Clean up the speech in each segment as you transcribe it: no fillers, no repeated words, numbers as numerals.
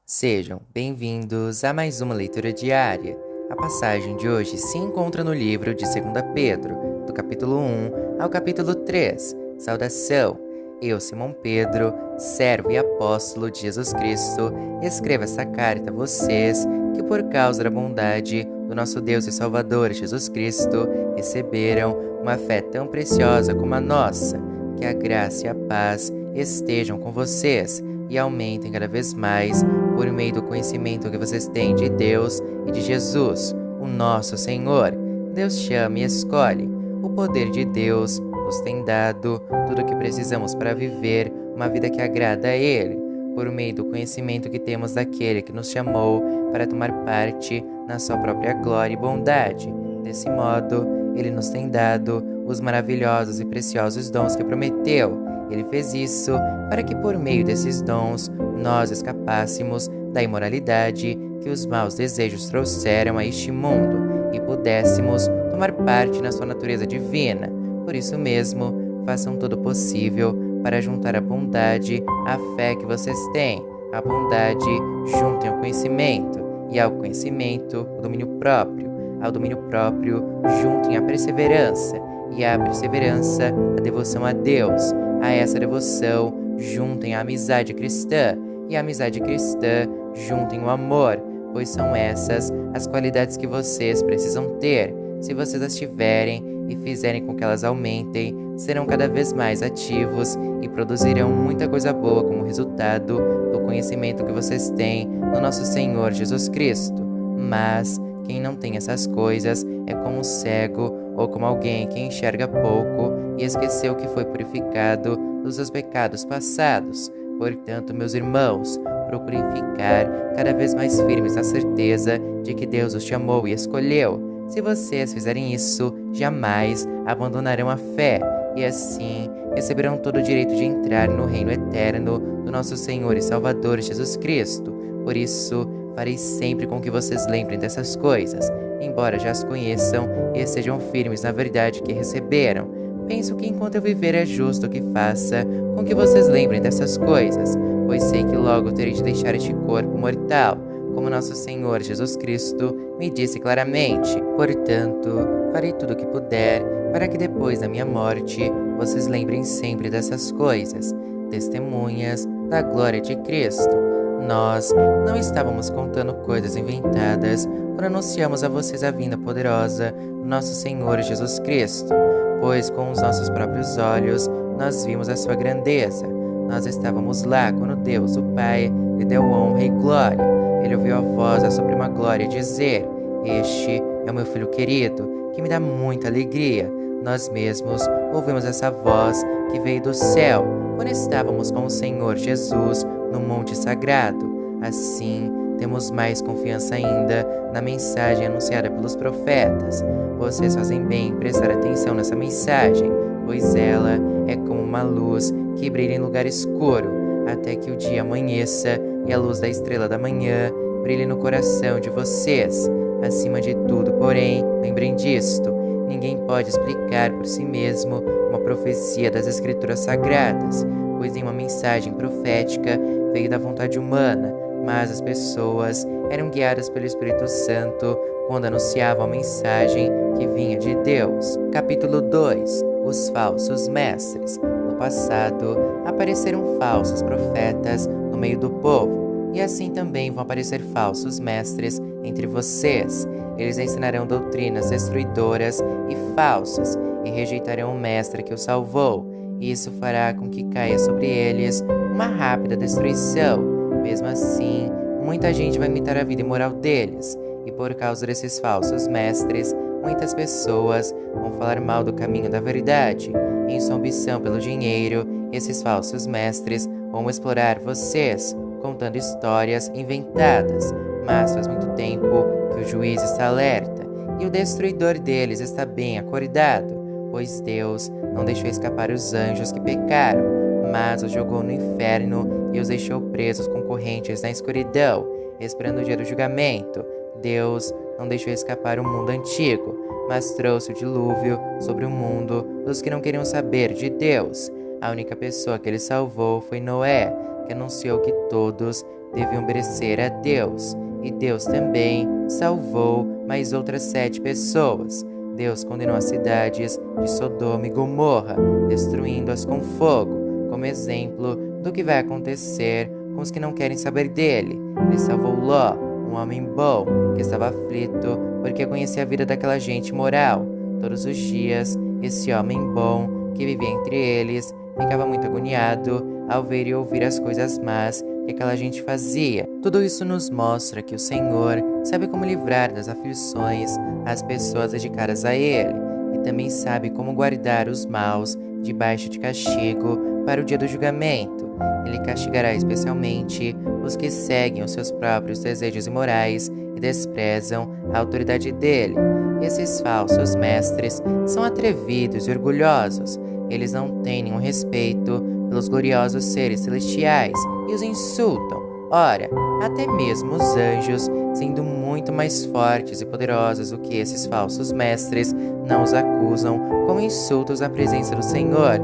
Sejam bem-vindos a mais uma leitura diária. A passagem de hoje se encontra no livro de 2 Pedro, do capítulo 1 ao capítulo 3. Saudação! Eu, Simão Pedro, servo e apóstolo de Jesus Cristo, escrevo essa carta a vocês que, por causa da bondade do nosso Deus e Salvador Jesus Cristo, receberam uma fé tão preciosa como a nossa. Que a graça e a paz estejam com vocês e aumentem cada vez mais por meio do conhecimento que vocês têm de Deus e de Jesus, o nosso Senhor. Deus chama e escolhe. O poder de Deus nos tem dado tudo o que precisamos para viver uma vida que agrada a Ele, por meio do conhecimento que temos daquele que nos chamou para tomar parte na sua própria glória e bondade. Desse modo, Ele nos tem dado os maravilhosos e preciosos dons que prometeu. Ele fez isso para que, por meio desses dons, nós escapássemos da imoralidade que os maus desejos trouxeram a este mundo e pudéssemos tomar parte na sua natureza divina. Por isso mesmo, façam todo o possível para juntar a bondade à fé que vocês têm. A bondade juntem ao conhecimento, e ao conhecimento o domínio próprio. Ao domínio próprio juntem a perseverança, e à perseverança a devoção a Deus. A essa devoção juntem a amizade cristã, e a amizade cristã juntem o amor, pois são essas as qualidades que vocês precisam ter. Se vocês as tiverem e fizerem com que elas aumentem, serão cada vez mais ativos e produzirão muita coisa boa como resultado do conhecimento que vocês têm no nosso Senhor Jesus Cristo. Mas quem não tem essas coisas é como um cego ou como alguém que enxerga pouco e esqueceu que foi purificado dos seus pecados passados. Portanto, meus irmãos, procurem ficar cada vez mais firmes na certeza de que Deus os chamou e escolheu. Se vocês fizerem isso, jamais abandonarão a fé, e assim receberão todo o direito de entrar no reino eterno do nosso Senhor e Salvador Jesus Cristo. Por isso, farei sempre com que vocês lembrem dessas coisas, embora já as conheçam e estejam firmes na verdade que receberam. Penso que enquanto eu viver é justo que faça com que vocês lembrem dessas coisas, pois sei que logo terei de deixar este corpo mortal, como nosso Senhor Jesus Cristo me disse claramente. Portanto, farei tudo o que puder para que depois da minha morte vocês lembrem sempre dessas coisas, testemunhas da glória de Cristo. Nós não estávamos contando coisas inventadas quando anunciamos a vocês a vinda poderosa do nosso Senhor Jesus Cristo, pois com os nossos próprios olhos nós vimos a sua grandeza. Nós estávamos lá quando Deus, o Pai, lhe deu honra e glória. Ele ouviu a voz da suprema glória dizer: "Este é o meu filho querido, que me dá muita alegria." Nós mesmos ouvimos essa voz que veio do céu quando estávamos com o Senhor Jesus no monte sagrado. Assim, temos mais confiança ainda na mensagem anunciada pelos profetas. Vocês fazem bem em prestar atenção nessa mensagem, pois ela é como uma luz que brilha em lugar escuro, até que o dia amanheça e a luz da estrela da manhã brilhe no coração de vocês. Acima de tudo, porém, lembrem disto: ninguém pode explicar por si mesmo uma profecia das Escrituras Sagradas, pois nenhuma mensagem profética veio da vontade humana, mas as pessoas eram guiadas pelo Espírito Santo quando anunciavam a mensagem que vinha de Deus. Capítulo 2. Os falsos mestres. No passado, apareceram falsos profetas no meio do povo, e assim também vão aparecer falsos mestres entre vocês. Eles ensinarão doutrinas destruidoras e falsas, e rejeitarão o mestre que os salvou. Isso fará com que caia sobre eles uma rápida destruição. Mesmo assim, muita gente vai imitar a vida imoral deles, e por causa desses falsos mestres, muitas pessoas vão falar mal do caminho da verdade. Em sua ambição pelo dinheiro, esses falsos mestres vão explorar vocês, contando histórias inventadas. Mas faz muito tempo que o juiz está alerta, e o destruidor deles está bem acordado, pois Deus não deixou escapar os anjos que pecaram, mas os jogou no inferno e os deixou presos com correntes na escuridão, esperando o dia do julgamento. Deus não deixou escapar o mundo antigo, mas trouxe o dilúvio sobre o mundo dos que não queriam saber de Deus. A única pessoa que ele salvou foi Noé, que anunciou que todos deviam obedecer a Deus. E Deus também salvou mais outras 7 pessoas. Deus condenou as cidades de Sodoma e Gomorra, destruindo-as com fogo, como exemplo do que vai acontecer com os que não querem saber dele. Ele salvou Ló, um homem bom, que estava aflito porque conhecia a vida daquela gente imoral. Todos os dias, esse homem bom, que vivia entre eles, ficava muito agoniado ao ver e ouvir as coisas más que aquela gente fazia. Tudo isso nos mostra que o Senhor sabe como livrar das aflições as pessoas dedicadas a Ele, e também sabe como guardar os maus debaixo de castigo para o dia do julgamento. Ele castigará especialmente os que seguem os seus próprios desejos imorais e desprezam a autoridade dele. Esses falsos mestres são atrevidos e orgulhosos. Eles não têm nenhum respeito pelos gloriosos seres celestiais e os insultam. Ora, até mesmo os anjos, sendo muito mais fortes e poderosos do que esses falsos mestres, não os acusam com insultos na presença do Senhor.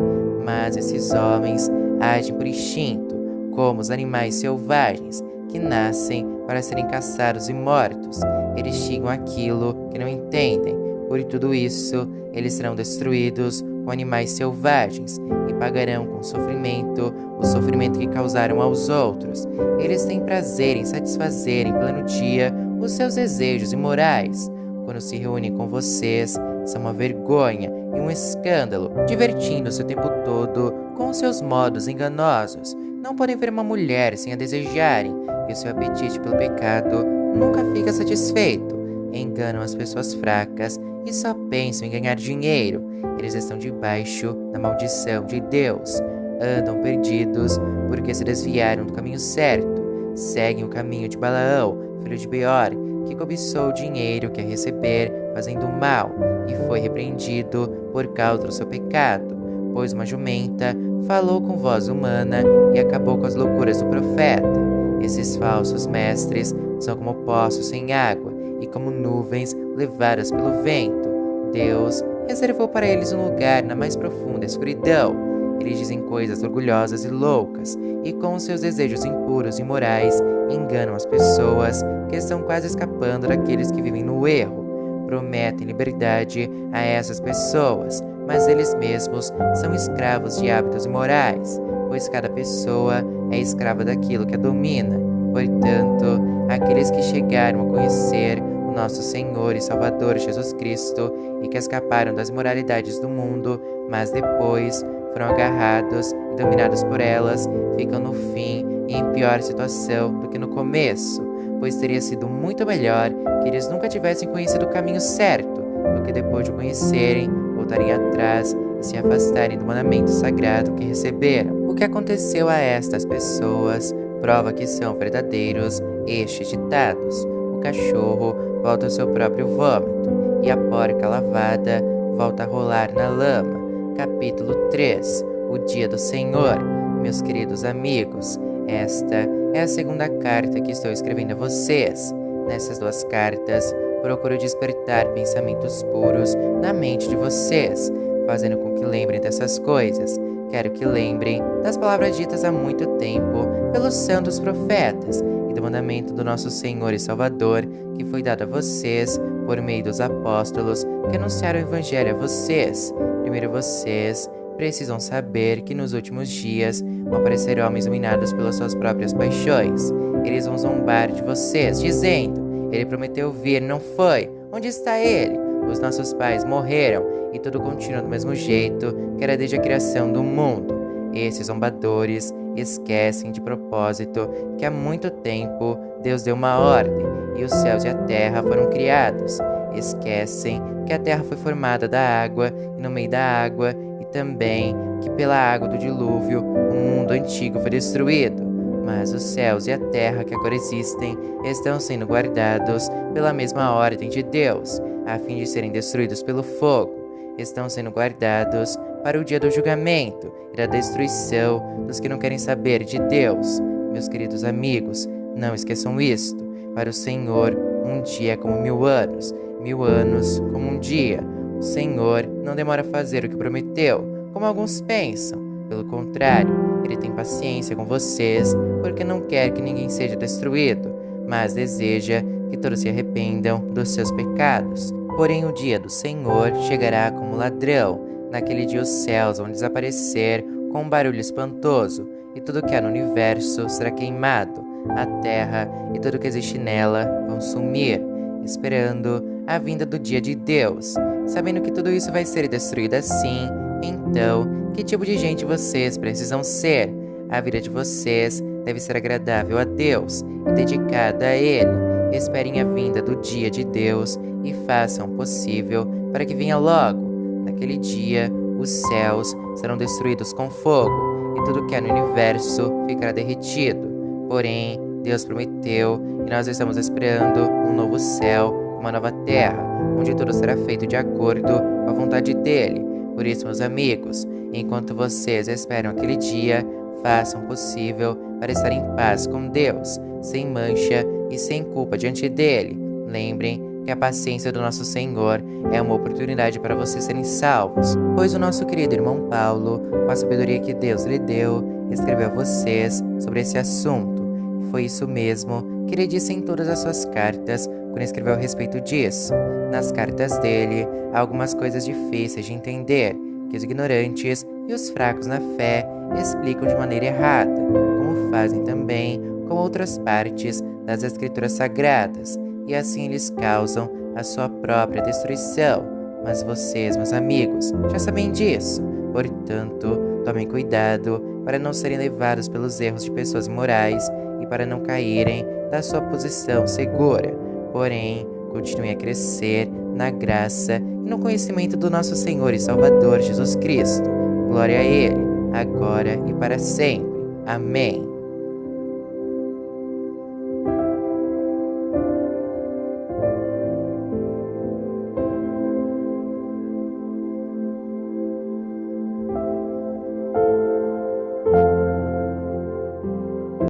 Mas esses homens agem por instinto, como os animais selvagens, que nascem para serem caçados e mortos. Eles xingam aquilo que não entendem. Por tudo isso, eles serão destruídos com animais selvagens e pagarão com sofrimento o sofrimento que causaram aos outros. Eles têm prazer em satisfazer em pleno dia os seus desejos imorais. Quando se reúnem com vocês, são uma vergonha e um escândalo, divertindo-se o tempo todo com os seus modos enganosos. Não podem ver uma mulher sem a desejarem, e o seu apetite pelo pecado nunca fica satisfeito. Enganam as pessoas fracas e só pensam em ganhar dinheiro. Eles estão debaixo da maldição de Deus. Andam perdidos porque se desviaram do caminho certo. Seguem o caminho de Balaão, filho de Beor, que cobiçou o dinheiro que ia receber fazendo mal e foi repreendido por causa do seu pecado, pois uma jumenta falou com voz humana e acabou com as loucuras do profeta. Esses falsos mestres são como poços sem água e como nuvens levadas pelo vento. Deus reservou para eles um lugar na mais profunda escuridão. Eles dizem coisas orgulhosas e loucas, e com seus desejos impuros e imorais, enganam as pessoas que estão quase escapando daqueles que vivem no erro. Prometem liberdade a essas pessoas, mas eles mesmos são escravos de hábitos imorais, pois cada pessoa é escrava daquilo que a domina. Portanto, aqueles que chegaram a conhecer o nosso Senhor e Salvador Jesus Cristo e que escaparam das imoralidades do mundo, mas depois foram agarrados e dominados por elas, ficam no fim e em pior situação do que no começo, pois teria sido muito melhor que eles nunca tivessem conhecido o caminho certo, do que depois de o conhecerem, voltarem atrás e se afastarem do mandamento sagrado que receberam. O que aconteceu a estas pessoas prova que são verdadeiros estes ditados. O cachorro volta ao seu próprio vômito, e a porca lavada volta a rolar na lama. Capítulo 3. O Dia do Senhor. Meus queridos amigos, esta é a segunda carta que estou escrevendo a vocês. Nessas 2 cartas, procuro despertar pensamentos puros na mente de vocês, fazendo com que lembrem dessas coisas. Quero que lembrem das palavras ditas há muito tempo pelos santos profetas e do mandamento do nosso Senhor e Salvador, que foi dado a vocês por meio dos apóstolos que anunciaram o Evangelho a vocês. Primeiro, vocês precisam saber que nos últimos dias vão aparecer homens dominados pelas suas próprias paixões. Eles vão zombar de vocês, dizendo: ele prometeu vir, não foi? Onde está ele? Os nossos pais morreram e tudo continua do mesmo jeito que era desde a criação do mundo. Esses zombadores esquecem de propósito que há muito tempo Deus deu uma ordem e os céus e a terra foram criados. Esquecem que a terra foi formada da água e no meio da água, e também que pela água do dilúvio o mundo antigo foi destruído. Mas os céus e a terra que agora existem estão sendo guardados pela mesma ordem de Deus, a fim de serem destruídos pelo fogo. Estão sendo guardados para o dia do julgamento e da destruição dos que não querem saber de Deus. Meus queridos amigos, não esqueçam isto. Para o Senhor, um dia é como 1000 anos, 1000 anos como um dia. O Senhor não demora a fazer o que prometeu, como alguns pensam. Pelo contrário, Ele tem paciência com vocês, porque não quer que ninguém seja destruído, mas deseja que todos se arrependam dos seus pecados. Porém, o dia do Senhor chegará como ladrão. Naquele dia os céus vão desaparecer com um barulho espantoso, e tudo que há no universo será queimado. A terra e tudo que existe nela vão sumir, esperando a vinda do dia de Deus. Sabendo que tudo isso vai ser destruído assim, então, que tipo de gente vocês precisam ser? A vida de vocês deve ser agradável a Deus e dedicada a Ele. Esperem a vinda do dia de Deus e façam o possível para que venha logo. Naquele dia, os céus serão destruídos com fogo e tudo que há no universo ficará derretido. Porém, Deus prometeu e nós estamos esperando um novo céu, uma nova terra, onde tudo será feito de acordo com a vontade dEle. Por isso, meus amigos, enquanto vocês esperam aquele dia, façam o possível para estar em paz com Deus, sem mancha e sem culpa diante dEle. Lembrem que a paciência do nosso Senhor é uma oportunidade para vocês serem salvos, pois o nosso querido irmão Paulo, com a sabedoria que Deus lhe deu, escreveu a vocês sobre esse assunto. Foi isso mesmo que ele disse em todas as suas cartas, quando escreveu a respeito disso. Nas cartas dele, há algumas coisas difíceis de entender, que os ignorantes e os fracos na fé explicam de maneira errada, como fazem também com outras partes das Escrituras Sagradas, e assim eles causam a sua própria destruição. Mas vocês, meus amigos, já sabem disso. Portanto, tomem cuidado para não serem levados pelos erros de pessoas imorais e para não caírem da sua posição segura. Porém, continuem a crescer na graça e no conhecimento do nosso Senhor e Salvador Jesus Cristo. Glória a Ele, agora e para sempre. Amém.